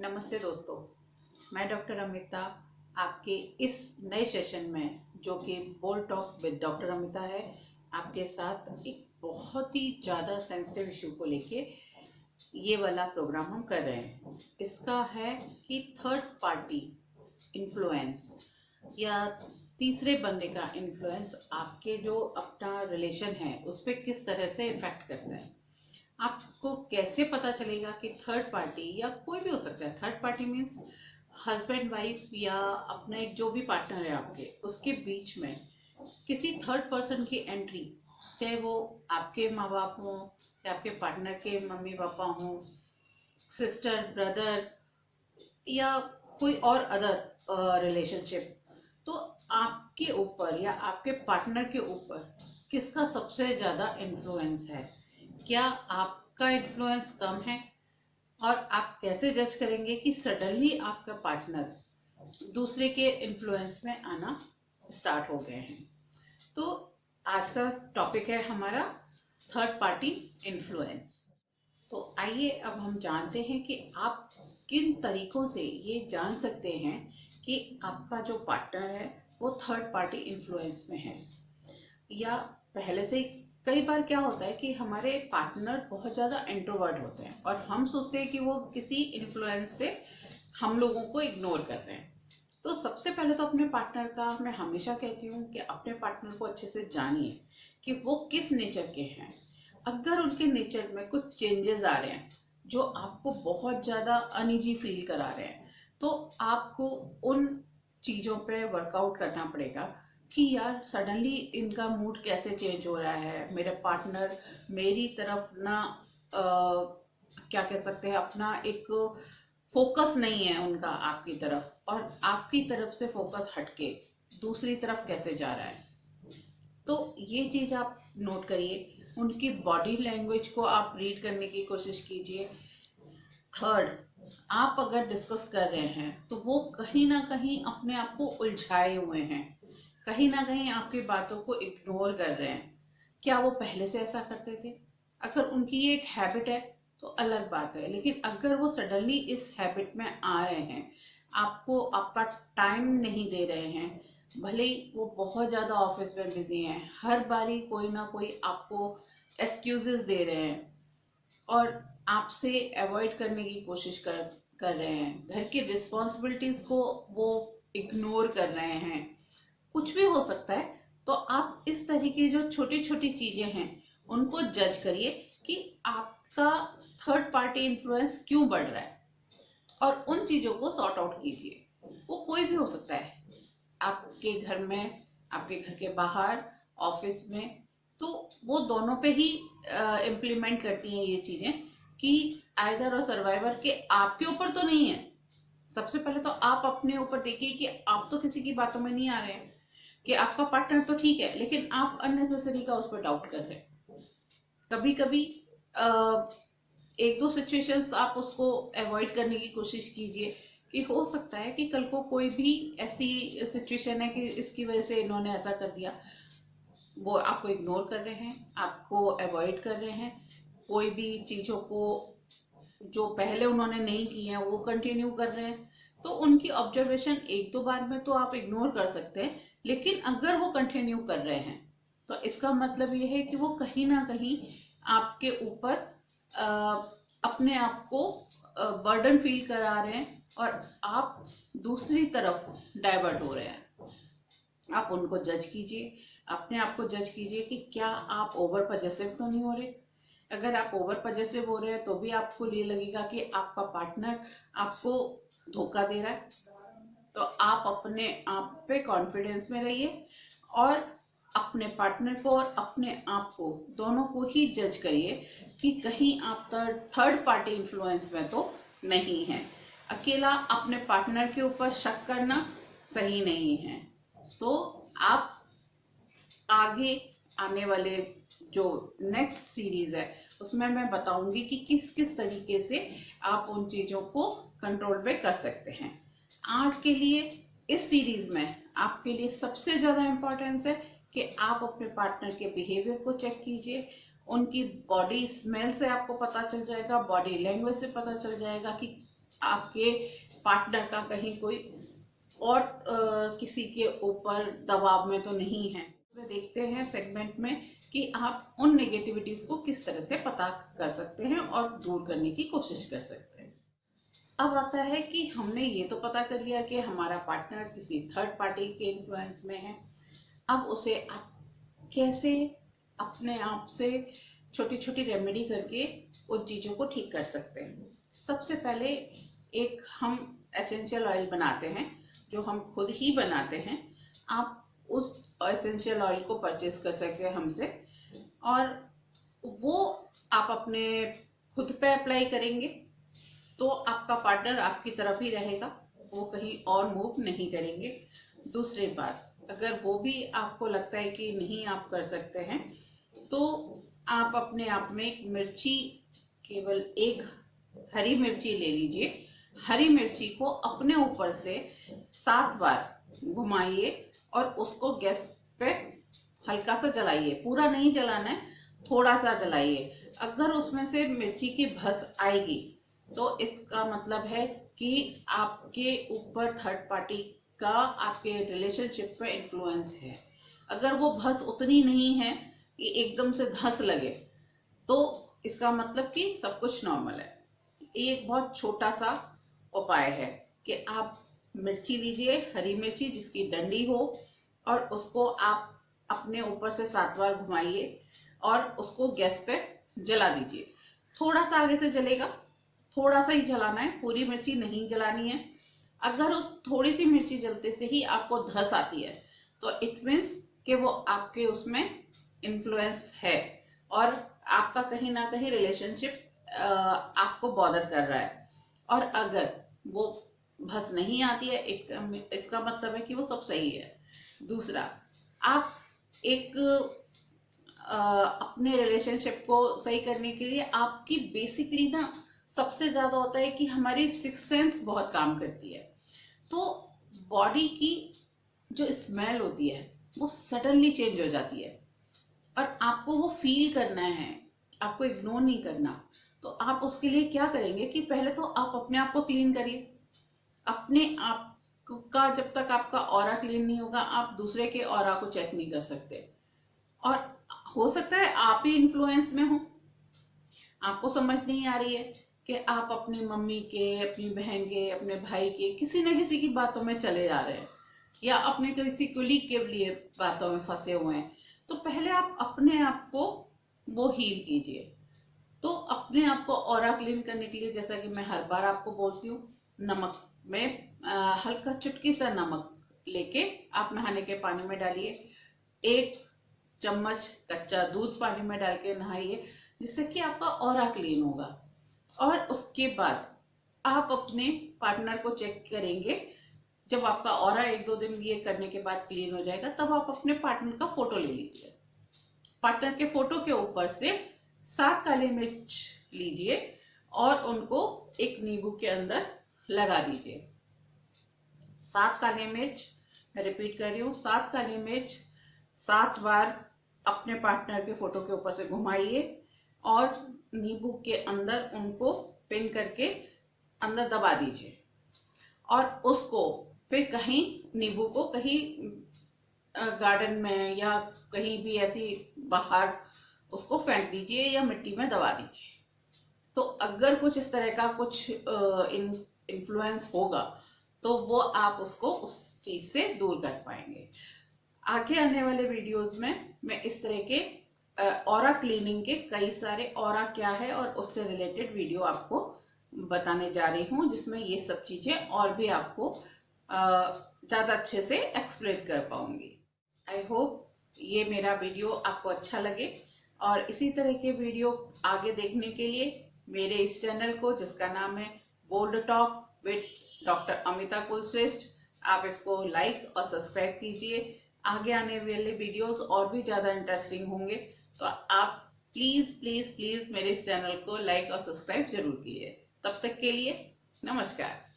नमस्ते दोस्तों, मैं डॉक्टर अमिता आपके इस नए सेशन में जो कि bold talk with doctor Amita है, आपके साथ एक बहुत ही ज़्यादा सेंसिटिव इशू को लेके ये वाला प्रोग्राम हम कर रहे हैं। इसका है कि थर्ड पार्टी इन्फ्लुएंस या तीसरे बंदे का इन्फ्लुएंस आपके जो अपना रिलेशन है उस पर किस तरह से इफेक्ट करता है। आपको कैसे पता चलेगा कि थर्ड पार्टी या कोई भी हो सकता है, third party means husband wife या अपना एक जो भी पार्टनर है आपके, उसके बीच में किसी थर्ड पर्सन की एंट्री, चाहे वो आपके माँ बाप हों या आपके पार्टनर के मम्मी पापा हों, सिस्टर ब्रदर या कोई और अदर रिलेशनशिप, तो आपके ऊपर या आपके पार्टनर के ऊपर किसका सबसे ज़्यादा इन्फ्लुएंस है। क्या आपका इन्फ्लुएंस कम है? और आप कैसे जज करेंगे कि सडनली आपका पार्टनर दूसरे के इन्फ्लुएंस में आना स्टार्ट हो गए हैं। तो आज का टॉपिक है हमारा थर्ड पार्टी इन्फ्लुएंस। तो आइए अब हम जानते हैं कि आप किन तरीकों से ये जान सकते हैं कि आपका जो पार्टनर है वो थर्ड पार्टी इन्फ्लुएंस में है या पहले से। कई बार क्या होता है कि हमारे पार्टनर बहुत ज़्यादा इंट्रोवर्ट होते हैं और हम सोचते हैं कि वो किसी इन्फ्लुएंस से हम लोगों को इग्नोर कर रहे हैं। तो सबसे पहले तो अपने पार्टनर का मैं हमेशा कहती हूँ कि अपने पार्टनर को अच्छे से जानिए कि वो किस नेचर के हैं। अगर उनके नेचर में कुछ चेंजेस आ रहे हैं जो आपको बहुत ज़्यादा अनईजी फील करा रहे हैं, तो आपको उन चीज़ों पे वर्कआउट करना पड़ेगा कि यार सडनली इनका मूड कैसे चेंज हो रहा है। मेरे पार्टनर मेरी तरफ ना क्या कह सकते हैं, अपना एक फोकस नहीं है उनका आपकी तरफ, और आपकी तरफ से फोकस हटके दूसरी तरफ कैसे जा रहा है। तो ये चीज आप नोट करिए, उनकी बॉडी लैंग्वेज को आप रीड करने की कोशिश कीजिए। थर्ड, आप अगर डिस्कस कर रहे हैं तो वो कहीं ना कहीं अपने आप को उलझाए हुए हैं, कहीं ना कहीं आपकी बातों को इग्नोर कर रहे हैं। क्या वो पहले से ऐसा करते थे? अगर उनकी ये एक हैबिट है तो अलग बात है, लेकिन अगर वो सडनली इस हैबिट में आ रहे हैं, आपको आपका टाइम नहीं दे रहे हैं, भले ही वो बहुत ज़्यादा ऑफिस में बिजी हैं, हर बारी कोई ना कोई आपको एक्सक्यूजेस दे रहे हैं और आपसे अवॉइड करने की कोशिश कर रहे हैं, घर की रिस्पॉन्सिबिलिटीज को वो इग्नोर कर रहे हैं, कुछ भी हो सकता है। तो आप इस तरीके जो छोटी छोटी चीजें हैं उनको जज करिए कि आपका थर्ड पार्टी इन्फ्लुएंस क्यों बढ़ रहा है, और उन चीजों को सॉर्ट आउट कीजिए। वो कोई भी हो सकता है, आपके घर में, आपके घर के बाहर, ऑफिस में। तो वो दोनों पे ही इम्प्लीमेंट करती हैं ये चीजें कि आइदर और सर्वाइवर के आपके ऊपर तो नहीं है। सबसे पहले तो आप अपने ऊपर देखिए कि आप तो किसी की बातों में नहीं आ रहे हैं, कि आपका पार्टनर तो ठीक है लेकिन आप अननेसेसरी का उस पर डाउट कर रहे हैं। कभी कभी एक दो सिचुएशंस आप उसको अवॉइड करने की कोशिश कीजिए कि हो सकता है कि कल को कोई भी ऐसी सिचुएशन है कि इसकी वजह से इन्होंने ऐसा कर दिया। वो आपको इग्नोर कर रहे हैं, आपको अवॉइड कर रहे हैं, कोई भी चीज़ों को जो पहले उन्होंने नहीं की है वो कंटिन्यू कर रहे हैं। तो उनकी ऑब्जर्वेशन एक दो बार में तो आप इग्नोर कर सकते हैं, लेकिन अगर वो कंटिन्यू कर रहे हैं तो इसका मतलब ये है कि वो कहीं ना कहीं आपके ऊपर अपने आप को बर्डन फील करा रहे हैं और आप दूसरी तरफ डाइवर्ट हो रहे हैं। आप उनको जज कीजिए, अपने आप को जज कीजिए कि क्या आप ओवर पजेसिव तो नहीं हो रहे। अगर आप ओवर पजेसिव हो रहे हैं तो भी आपको ये लगेगा कि आपका पार्टनर आपको धोखा दे रहा है। तो आप अपने आप पे कॉन्फिडेंस में रहिए और अपने पार्टनर को और अपने आप को दोनों को ही जज करिए कि कहीं आप थर्ड पार्टी इन्फ्लुएंस में तो नहीं है। अकेला अपने पार्टनर के ऊपर शक करना सही नहीं है। तो आप आगे आने वाले जो नेक्स्ट सीरीज है उसमें मैं बताऊंगी कि किस किस तरीके से आप उन चीजों को कंट्रोल में कर सकते हैं। आज के लिए इस सीरीज में आपके लिए सबसे ज्यादा इम्पोर्टेंस है कि आप अपने पार्टनर के बिहेवियर को चेक कीजिए। उनकी बॉडी स्मेल से आपको पता चल जाएगा, बॉडी लैंग्वेज से पता चल जाएगा कि आपके पार्टनर का कहीं कोई और किसी के ऊपर दबाव में तो नहीं है। तो देखते हैं सेगमेंट में कि आप उन नेगेटिविटीज को किस तरह से पता कर सकते हैं और दूर करने की कोशिश कर सकते हैं। अब आता है कि हमने ये तो पता कर लिया कि हमारा पार्टनर किसी थर्ड पार्टी के इन्फ्लुएंस में है। अब उसे आप कैसे अपने आप से छोटी छोटी रेमेडी करके उन चीज़ों को ठीक कर सकते हैं। सबसे पहले एक हम एसेंशियल ऑयल बनाते हैं जो हम खुद ही बनाते हैं। आप उस एसेंशियल ऑयल को परचेज कर सकते हैं हमसे, और वो आप अपने खुद पे अप्लाई करेंगे तो आपका पार्टनर आपकी तरफ ही रहेगा, वो कहीं और मूव नहीं करेंगे। दूसरी बात, अगर वो भी आपको लगता है कि नहीं आप कर सकते हैं तो आप अपने आप में एक मिर्ची, केवल एक हरी मिर्ची ले लीजिए। हरी मिर्ची को अपने ऊपर से 7 बार घुमाइए और उसको गैस पे हल्का सा जलाइए। पूरा नहीं जलाना है, थोड़ा सा जलाइए। अगर उसमें से मिर्ची की भस आएगी तो इसका मतलब है कि आपके ऊपर थर्ड पार्टी का आपके रिलेशनशिप में इन्फ्लुएंस है। अगर वो भस उतनी नहीं है कि एकदम से धंस लगे तो इसका मतलब कि सब कुछ नॉर्मल है। ये एक बहुत छोटा सा उपाय है कि आप मिर्ची लीजिए, हरी मिर्ची जिसकी डंडी हो, और उसको आप अपने ऊपर से 7 बार घुमाइए और उसको गैस पे जला दीजिए। थोड़ा सा आगे से जलेगा, थोड़ा सा ही जलाना है, पूरी मिर्ची नहीं जलानी है। अगर उस थोड़ी सी मिर्ची जलते से ही आपको धस आती है तो इट मीन्स कि वो आपके उसमें इन्फ्लुएंस है और आपका कहीं ना कहीं रिलेशनशिप आपको बॉदर कर रहा है। और अगर वो भस नहीं आती है इसका मतलब है कि वो सब सही है। दूसरा, आप एक अपने रिलेशनशिप को सही करने के लिए आपकी बेसिकली ना सबसे ज्यादा होता है कि हमारी सिक्स सेंस बहुत काम करती है। तो बॉडी की जो स्मेल होती है वो सडनली चेंज हो जाती है और आपको वो फील करना है, आपको इग्नोर नहीं करना। तो आप उसके लिए क्या करेंगे कि पहले तो आप अपने आप को क्लीन करिए। अपने आप का जब तक आपका ऑरा क्लीन नहीं होगा आप दूसरे के ऑरा को चेक नहीं कर सकते। और हो सकता है आप ही इन्फ्लुएंस में हो, आपको समझ नहीं आ रही है कि आप अपनी मम्मी के, अपनी बहन के, अपने भाई के किसी न किसी की बातों में चले जा रहे हैं या अपने किसी कुलीग के लिए बातों में फंसे हुए हैं। तो पहले आप अपने आप को वो हील कीजिए। तो अपने आप को ऑरा क्लीन करने के लिए, जैसा कि मैं हर बार आपको बोलती हूँ, नमक में हल्का चुटकी सा नमक लेके आप नहाने के पानी में डालिए। 1 चम्मच कच्चा दूध पानी में डाल के नहाइए, जिससे कि आपका ऑरा क्लीन होगा। और उसके बाद आप अपने पार्टनर को चेक करेंगे। जब आपका ऑरा 1-2 दिन ये करने के बाद क्लीन हो जाएगा तब आप अपने पार्टनर का फोटो ले लीजिए। पार्टनर के फोटो के ऊपर से 7 काली मिर्च लीजिए और उनको एक नींबू के अंदर लगा दीजिए। 7 काली मिर्च, मैं रिपीट कर रही हूँ, 7 काली मिर्च 7 बार अपने पार्टनर के फोटो के ऊपर से घुमाइए और नींबू के अंदर उनको पिन करके अंदर दबा दीजिए। और उसको फिर कहीं नींबू को कहीं गार्डन में या कहीं भी ऐसी बाहर उसको फेंक दीजिए या मिट्टी में दबा दीजिए। तो अगर कुछ इस तरह का कुछ इन्फ्लुएंस होगा तो वो आप उसको उस चीज से दूर कर पाएंगे। आगे आने वाले वीडियोस में मैं इस तरह के ऑरा क्लीनिंग के कई सारे, ऑरा क्या है और उससे रिलेटेड वीडियो आपको बताने जा रही हूँ, जिसमें ये सब चीजें और भी आपको ज्यादा अच्छे से एक्सप्लेन कर पाऊंगी। आई होप ये मेरा वीडियो आपको अच्छा लगे और इसी तरह के वीडियो आगे देखने के लिए मेरे इस चैनल को, जिसका नाम है bold talk with doctor Amita Kulshreshtha, आप इसको लाइक और सब्सक्राइब कीजिए। आगे आने वाले वीडियोस और भी ज़्यादा इंटरेस्टिंग होंगे, तो आप प्लीज़ प्लीज़ प्लीज़ मेरे इस चैनल को लाइक और सब्सक्राइब जरूर कीजिए। तब तक के लिए नमस्कार।